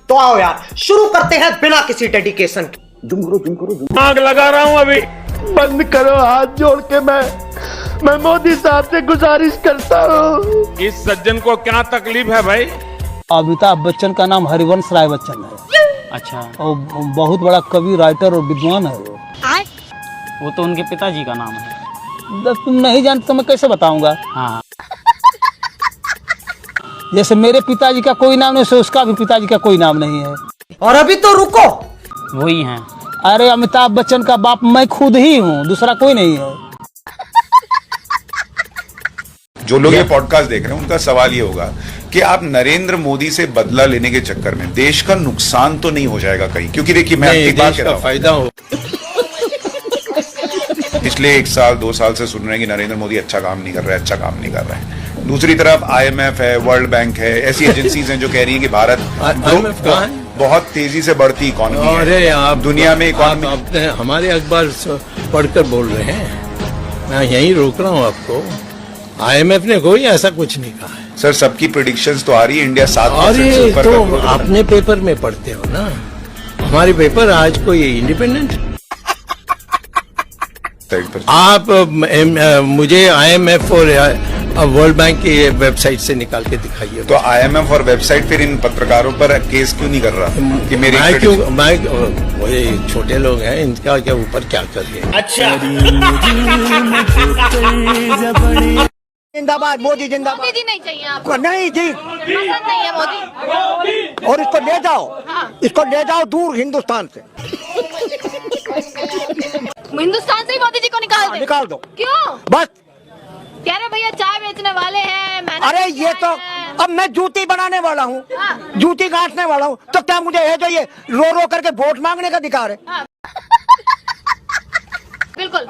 तो आओ यार शुरू करते हैं बिना किसी डेडिकेशन के। आग लगा रहा हूं अभी। बंद करो हाथ जोड़ के मैं मोदी साहब से गुजारिश करता हूँ। इस सज्जन को क्या तकलीफ है भाई? अमिताभ बच्चन का नाम हरिवंश राय बच्चन है। अच्छा। और बहुत बड़ा कवि, राइटर और विद्वान है वो तो उनके पिताजी का नाम है। जब तुम नहीं जानते तो मैं कैसे बताऊंगा? हाँ। जैसे मेरे पिताजी का कोई नाम नहीं, वैसे उसका भी पिताजी का कोई नाम नहीं है। और अभी तो रुको, वही हैं। अरे अमिताभ बच्चन का बाप मैं खुद ही हूँ, दूसरा कोई नहीं है। जो लोग ये पॉडकास्ट देख रहे हैं उनका सवाल ये होगा कि आप नरेंद्र मोदी से बदला लेने के चक्कर में देश का नुकसान तो नहीं हो जाएगा कहीं? क्योंकि देखिए मैं आपकी बात कहता हूं, फायदा हो। पिछले 1 साल 2 साल से सुन रहे हैं कि नरेंद्र मोदी अच्छा काम नहीं कर रहा है। दूसरी तरफ IMF है, वर्ल्ड बैंक है, ऐसी एजेंसीज हैं जो कह रही हैं कि भारत बहुत तेजी से बढ़ती इकोनॉमी है। अरे आप दुनिया में इकोनॉमी, हमारे अखबार पढ़कर बोल रहे हैं, मैं यही रोक रहा हूँ आपको। IMF ने कोई ऐसा कुछ नहीं कहा है। सर सबकी प्रिडिक्शंस तो आ रही है इंडिया 7% से अरे ऊपर तो अपने पेपर में पढ़ते हो ना, हमारे पेपर आज कोई इंडिपेंडेंट। आप मुझे IMF और वर्ल्ड बैंक की वेबसाइट से निकाल के दिखाइए। तो IMF और वेबसाइट फिर इन पत्रकारों पर केस क्यों नहीं कर रहा कि मेरी वो छोटे लोग हैं, इनका क्या ऊपर क्या कर रहे हैं? अच्छा जिंदाबाद मोदी, जिंदाबाद। मोदी जी नहीं चाहिए आपको? नहीं जी, पसंद नहीं है मोदी। और इसको ले जाओ, हाँ। इसको ले जाओ दूर हिंदुस्तान से। हिंदुस्तान से ही मोदी जी को निकाल दे। निकाल दो। क्यों? बस कह रहे भैया चाय बेचने वाले हैं, मेहनत अरे करके ये आए तो हैं। अब मैं जूती बनाने वाला हूँ, हाँ। जूती गांठने वाला हूँ, तो क्या मुझे है जो ये रो रो करके वोट मांगने का अधिकार है? हाँ। बिल्कुल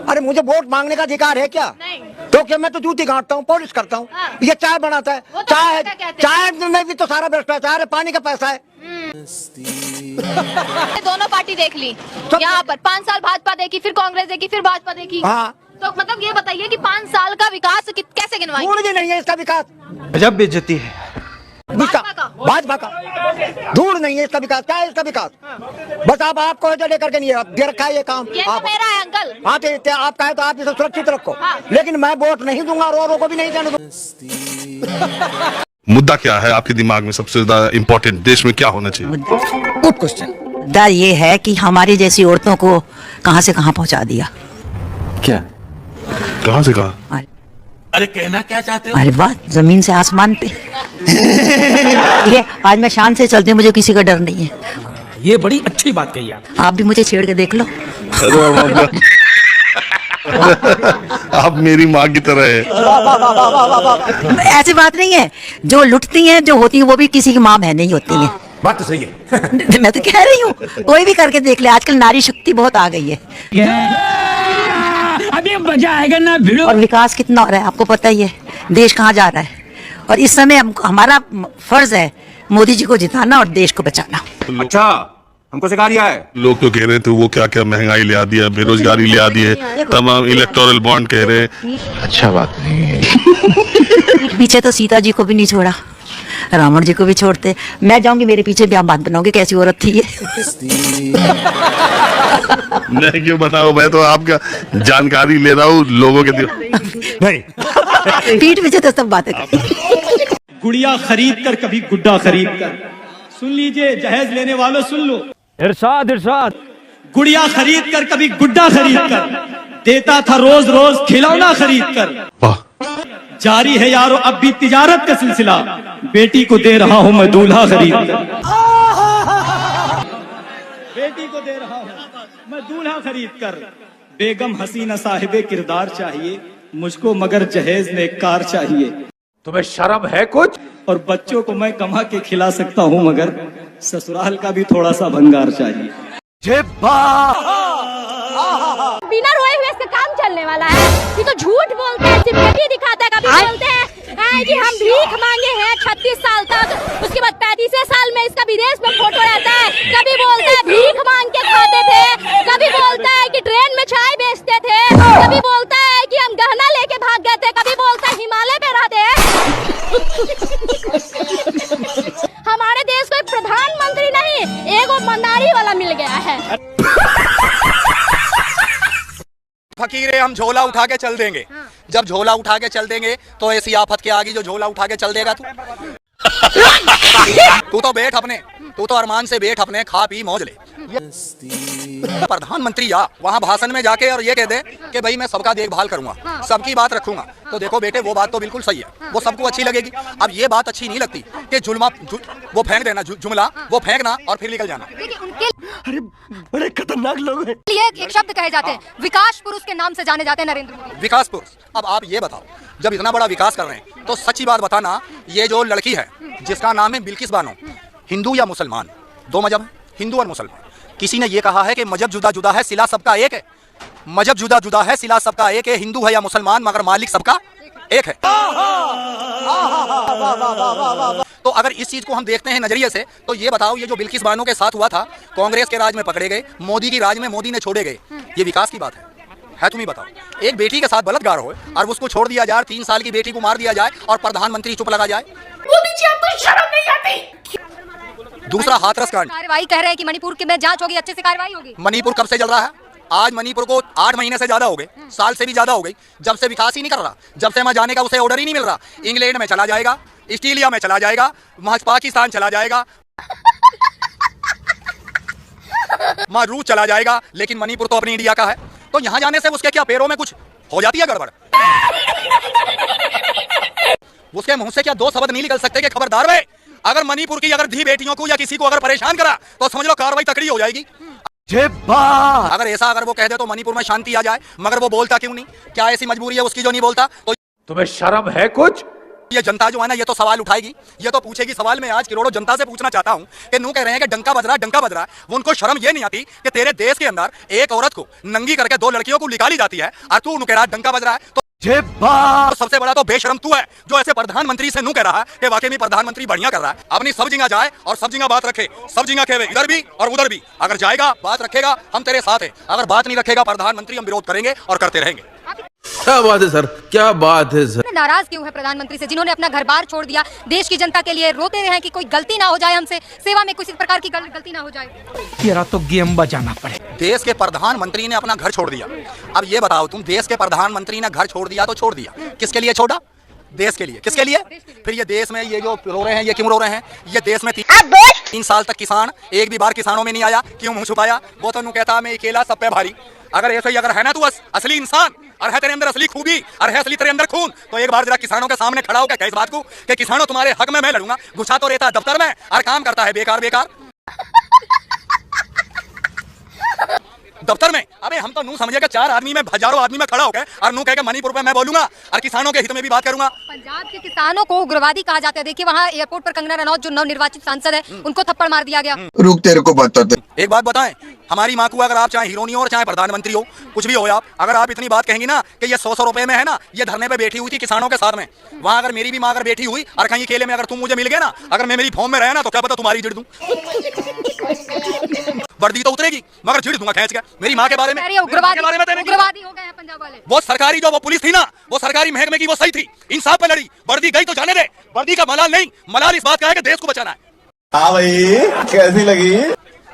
अरे मुझे वोट मांगने का अधिकार है क्या? नहीं। तो क्या मैं तो जूती गांठता हूँ, पॉलिश करता हूँ। हाँ। ये चाय बनाता है, वो तो चाय पैसा कहते हैं। चाय में भी तो सारा भ्रष्टाचार है, पानी का पैसा है। दोनों पार्टी देख ली यहाँ पर। 5 साल भाजपा देखी, फिर कांग्रेस देखी, फिर भाजपा देखी। हाँ। तो मतलब ये बताइए कि 5 साल का विकास कैसे गिनवाएंगे? धूल भी नहीं है इसका विकास। गजब बेइज्जती है भाजपा का धूल नहीं है इसका विकास। क्या है इसका विकास? बस आपको जो लेकर के नहीं है, दे रखा है ये काम। ये तो मेरा है अंकल। हाँ तो आपका है तो आप इसे सुरक्षित रखो। हाँ। लेकिन मैं वोट नहीं दूंगा और औरों को भी नहीं देने दूंगा। मुद्दा क्या है आपके दिमाग में सबसे ज्यादा इम्पोर्टेंट? देश में क्या होना चाहिए? Good question. मुद्दा ये है कि हमारी जैसी औरतों को कहां से कहां पहुंचा दिया। क्या? कहां से कहां? अरे कहना क्या चाहते हो? अरे वाह, जमीन से आसमान पे। ये आज मैं शान से चलती हूँ, मुझे किसी का डर नहीं है। ये बड़ी अच्छी बात कही आप भी मुझे छेड़ के देख लो। आप मेरी माँ की तरह है। ऐसी बात नहीं है, जो लुटती हैं जो होती हैं वो भी किसी की माँ बहनें ही होती हैं। बात तो सही है। मैं तो कह रही हूँ, कोई भी करके देख ले, आजकल नारी शक्ति बहुत आ गई है। अभी मजा आएगा ना भिड़ो। और विकास कितना हो रहा है आपको पता ही है, देश कहाँ जा रहा है। और इस समय हमारा फर्ज है मोदी जी को जिताना और देश को बचाना। अच्छा, हमको सिखा दिया है। लोग तो कह रहे थे वो क्या क्या महंगाई ले आ दिया, बेरोजगारी ले आ दी है, तमाम इलेक्टोरल बॉन्ड कह रहे हैं। अच्छा बात नहीं है। पीछे तो सीता जी को भी नहीं छोड़ा, रावण जी को भी छोड़ते। मैं जाऊंगी, मेरे पीछे भी आप बात बनाओगे कैसी औरत थी ये। मैं क्यों बताऊं, मैं तो आपका जानकारी ले रहा हूँ लोगों के नहीं। पीठ पीछे तो सब बातें करते। गुड़िया खरीद कर कभी गुड्डा खरीद कर। सुन लीजिए जहेज लेने वालों, सुन लो। इरशाद इरशाद। गुड़िया खरीद कर कभी गुड्डा खरीद कर देता था रोज रोज खिलौना खरीद कर। जारी है यारो अब भी तिजारत का सिलसिला, बेटी को दे रहा हूं मैं दूल्हा खरीद कर। बेटी को दे रहा हूं मैं दूल्हा खरीद कर। बेगम हसीना साहिबे किरदार चाहिए मुझको, मगर जहेज में कार चाहिए। तुम्हें शर्म है कुछ? और बच्चों को मैं कमा के खिला सकता हूँ, मगर ससुराल का भी थोड़ा सा भंगार चाहिए। बिना रोए हुए इसका काम चलने वाला है। ये तो झूठ बोलते हैं, सिर्फ दिखाता है। कभी बोलते हैं कि हम भीख मांगे हैं 36 साल तक, उसके बाद 35 साल में इसका विदेश में फोटो रहता है। कभी बोलता है भीख मांग के खाते थे, कभी बोलता है कि ट्रेन में चाय बेचते थे, कभी बोलता है कि हम गहना लेके भाग गए थे, कभी बोलता है हिमालय पे रहते हैं। हमारे देश को एक प्रधानमंत्री मिल गया है। फकीरे हम झोला उठा के चल देंगे। जब झोला उठा के चल देंगे तो ऐसी आफत के आगे जो झोला उठा के चल देगा तू तो बैठ अपने, तू तो अरमान से बैठ अपने, खा पी मौज ले। प्रधानमंत्री या वहाँ भाषण में जाके और ये कह दे कि भाई मैं सबका देखभाल करूंगा, सबकी बात रखूंगा, तो देखो बेटे वो बात तो बिल्कुल सही है, वो सबको अच्छी लगेगी। अब ये बात अच्छी नहीं लगती कि वो फेंक देना, जुमला वो फेंकना और फिर निकल जाना। अरे बड़े खतरनाक लोग हैं। एक शब्द कहे जाते हैं, विकास पुरुष के नाम से जाने जाते हैं नरेंद्र मोदी। विकास पुरुष। अब आप ये बताओ, जब इतना बड़ा विकास कर रहे हैं तो सच्ची बात बताना, ये जो लड़की है जिसका नाम है बिल्किस बानो, हिंदू या मुसलमान? दो मजहब है, हिंदू और मुसलमान। किसी ने ये कहा है कि मजहब जुदा जुदा है, सिला सबका एक है। मजहब जुदा जुदा है, सिला सबका एक है, हिंदू है या मुसलमान, मगर मालिक सबका एक है। तो अगर इस चीज को हम देखते हैं नजरिए से, तो ये बताओ, ये जो बिल्किस बानो के साथ हुआ था, कांग्रेस के राज में पकड़े गए, मोदी की राज में मोदी ने छोड़े गए, ये विकास की बात है तुम ही बताओ? एक बेटी के साथ बलात्कार हो और उसको छोड़ दिया जाए, 3 साल की बेटी को मार दिया जाए और प्रधानमंत्री चुप लगा जाए। मोदी जी आपको शर्म नहीं आती? दूसरा हाथरस कांड, कार्रवाई कह रहे हैं कि मणिपुर की में जांच होगी, अच्छे से कार्रवाई होगी। मणिपुर कब से चल रहा है? आज मणिपुर को 8 महीने से ज्यादा हो गए, साल से भी ज्यादा हो गई, जब से विकास ही नहीं कर रहा, जब से वहां जाने का उसे ऑर्डर ही नहीं मिल रहा। इंग्लैंड में चला जाएगा, ऑस्ट्रेलिया में चला जाएगा, पाकिस्तान चला जाएगा, वहां रूस चला जाएगा, लेकिन मणिपुर तो अपनी इंडिया का है। तो यहां जाने से उसके क्या पैरों में कुछ हो जाती है गड़बड़? उसके मुंह से क्या 2 शब्द नहीं निकल सकते कि खबरदार भाई, अगर मणिपुर की अगर धी बेटियों को या किसी को अगर परेशान करा तो समझ लो कार्रवाई तकड़ी हो जाएगी। अगर ऐसा अगर वो कह दे तो मणिपुर में शांति आ जाए, मगर वो बोलता क्यों नहीं? क्या ऐसी मजबूरी है उसकी जो नहीं बोलता? तो तुम्हें शर्म है कुछ? ये जनता जो है ना, ये तो सवाल उठाएगी, ये तो पूछेगी सवाल। मैं आज करोड़ों जनता से पूछना चाहता हूं कि नू कह रहे हैं कि डंका बज रहा है, वो उनको शर्म ये नहीं आती कि तेरे देश के अंदर एक औरत को नंगी करके 2 लड़कियों को निकाली जाती है और तू कह रहा है डंका बज रहा है? तो सबसे बड़ा तो बेशरम तू है जो ऐसे प्रधानमंत्री से नू कह रहा है कि वाकई में प्रधानमंत्री बढ़िया कर रहा है। अपनी सब जगह जाए और सब जगह बात रखे, सब जगह कहे, इधर भी और उधर भी। अगर जाएगा बात रखेगा, हम तेरे साथ है, अगर बात नहीं रखेगा प्रधानमंत्री, हम विरोध करेंगे और करते रहेंगे। क्या बात है सर, क्या बात है सर। नाराज क्यों है प्रधानमंत्री से, जिन्होंने अपना घर बार छोड़ दिया, देश की जनता के लिए रोते रहे हैं कि कोई गलती ना हो जाए, हमसे सेवा में किसी प्रकार की गलती ना हो जाए। तेरा तो गेम बजाना पड़े। देश के प्रधानमंत्री ने अपना घर छोड़ दिया। अब ये बताओ तुम, देश के प्रधानमंत्री ने घर छोड़ दिया तो छोड़ दिया, किसके लिए छोड़ा? देश के लिए। किसके लिए? फिर ये देश में ये जो रो रहे हैं, ये क्यों रो रहे हैं? ये देश में 3 साल तक किसान एक भी बार किसानों में नहीं आया, क्यों मुंह छुपाया? वो तो कहता मैं अकेला सब पे भारी। अगर ऐसे ही अगर है ना तू असली इंसान और है तेरे अंदर असली खूबी और है असली तेरे अंदर खून, तो एक बार जरा किसानों के सामने खड़ा होकर कह इस बात को कि किसानों तुम्हारे हक में मैं लड़ूंगा। घुसा तो रहता है दफ्तर में और काम करता है बेकार बेकार दफ्तर में। अबे हम तो नू समझे कि 4 आदमी में हजारों आदमी में खड़ा होकर और नू कह के मणिपुर पे मैं बोलूंगा और किसानों के हित में भी बात करूंगा। पंजाब के किसानों को उग्रवादी कहा जाता है। देखिए वहाँ एयरपोर्ट पर कंगना रनौत जो नवनिर्वाचित सांसद है, उनको थप्पड़ मार दिया गया। रुक तेरे को बताते। एक बात बताएं, हमारी माँ को अगर आप चाहे हीरोनी हो और चाहे प्रधानमंत्री हो, कुछ भी हो आप, अगर आप इतनी बात कहेंगी ना कि ये 100 रुपए में है ना, ये धरने पे बैठी हुई थी किसानों के साथ में, वहाँ अगर मेरी भी माँ अगर बैठी हुई और कहीं अकेले में अगर तुम मुझे मिल गए ना, अगर मैं मेरी फॉर्म में रहे ना, तो क्या पता तुम्हारी जिड़ दूं। वर्दी तो उतरेगी मगर जिड़ दूंगा खींच के। मेरी माँ के बारे में उग्रवादी हो गए हैं पंजाब वाले। वो सरकारी जो वो पुलिस थी ना, वो सरकारी महकमे की वो सही थी, इंसाफ पे लड़ी। वर्दी गई तो जाने दे, वर्दी का मलाल नहीं, मलाल इस बात का है कि देश को बचाना है। हाँ भाई, कैसी लगी?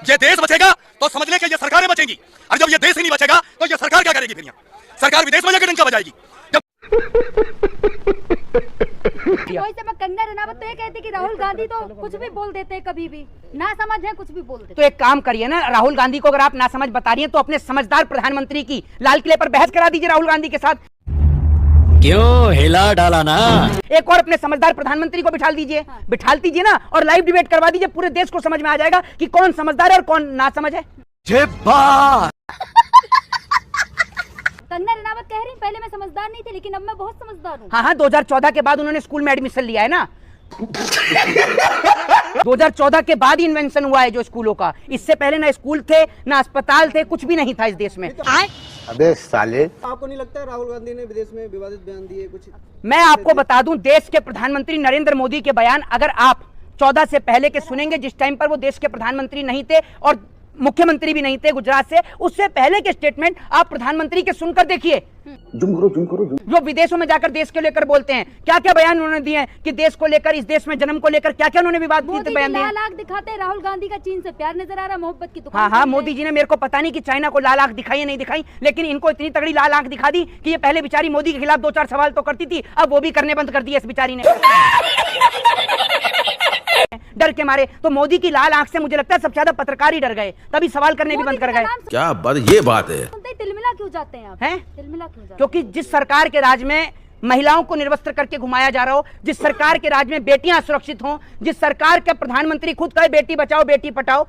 ये देश बचेगा तो समझ ले कि ये सरकारें बचेंगी, और जब ये देश ही नहीं बचेगा तो ये सरकार क्या करेगी? फिर यहाँ सरकार विदेश में जाकर डंका बजाएगी। कंगना रनावत तो ये कहती कि राहुल गांधी तो कुछ भी बोल देते हैं, कभी भी ना समझ है कुछ भी बोल देते। तो एक काम करिए ना, राहुल गांधी को अगर आप ना समझ बता रही हैं तो अपने समझदार प्रधानमंत्री की लाल किले पर बहस करा दीजिए राहुल गांधी के साथ। क्यों हिला डाला ना? एक और अपने समझदार प्रधानमंत्री को बिठा दीजिए ना, और लाइव डिबेट करवा दीजिए। पूरे देश को समझ में आ जाएगा कि कौन समझदार है और कौन ना समझ है। कंगना रनावत कह रही पहले मैं समझदार नहीं थी, लेकिन अब मैं बहुत समझदार हूँ। हाँ, 2014 के बाद उन्होंने स्कूल में एडमिशन लिया है ना। 2014 के बाद ही इन्वेंशन हुआ है जो स्कूलों का। इससे पहले ना स्कूल थे ना अस्पताल थे, कुछ भी नहीं था इस देश में। अबे साले, आपको नहीं लगता है राहुल गांधी ने विदेश में विवादित बयान दिए कुछ? मैं आपको बता दूं, देश के प्रधानमंत्री नरेंद्र मोदी के बयान अगर आप 14 से पहले के सुनेंगे, जिस टाइम पर वो देश के प्रधानमंत्री नहीं थे और मुख्यमंत्री भी नहीं थे गुजरात से, उससे पहले के स्टेटमेंट आप प्रधानमंत्री के सुनकर देखिए। जो विदेशों में जाकर देश को लेकर बोलते हैं, क्या क्या बयान उन्होंने दिए हैं कि देश को लेकर, इस देश में जन्म को लेकर क्या क्या उन्होंने विवाद बयान दिए। लाल आंख दिखाते हैं, राहुल गांधी का चीन से प्यार नजर आ रहा है, मोहब्बत की दुकान। हाँ हाँ, मोदी जी ने, मेरे को पता नहीं कि चाइना को लाल आंख दिखाई या नहीं दिखाई, लेकिन इनको इतनी तगड़ी लाल आंख दिखा दी कि ये पहले बेचारी मोदी के खिलाफ 2-4 सवाल तो करती थी, अब वो भी करने बंद कर दिए इस बेचारी ने डर के मारे। तो मोदी की लाल आंख से मुझे लगता है सबसे ज्यादा पत्रकार ही डर गए, तभी सवाल करने भी बंद कर गए। क्या बात, ये बात है। तिलमिला क्यों जाते हैं आप? हैं? तिलमिला क्यों जाते हैं? क्योंकि जिस सरकार के राज में महिलाओं को निर्वस्त्र करके घुमाया जा रहा हो, जिस सरकार के राज में बेटियां सुरक्षित हों, जिस सरकार के प्रधानमंत्री खुद कहे बेटी बचाओ बेटी पढ़ाओ,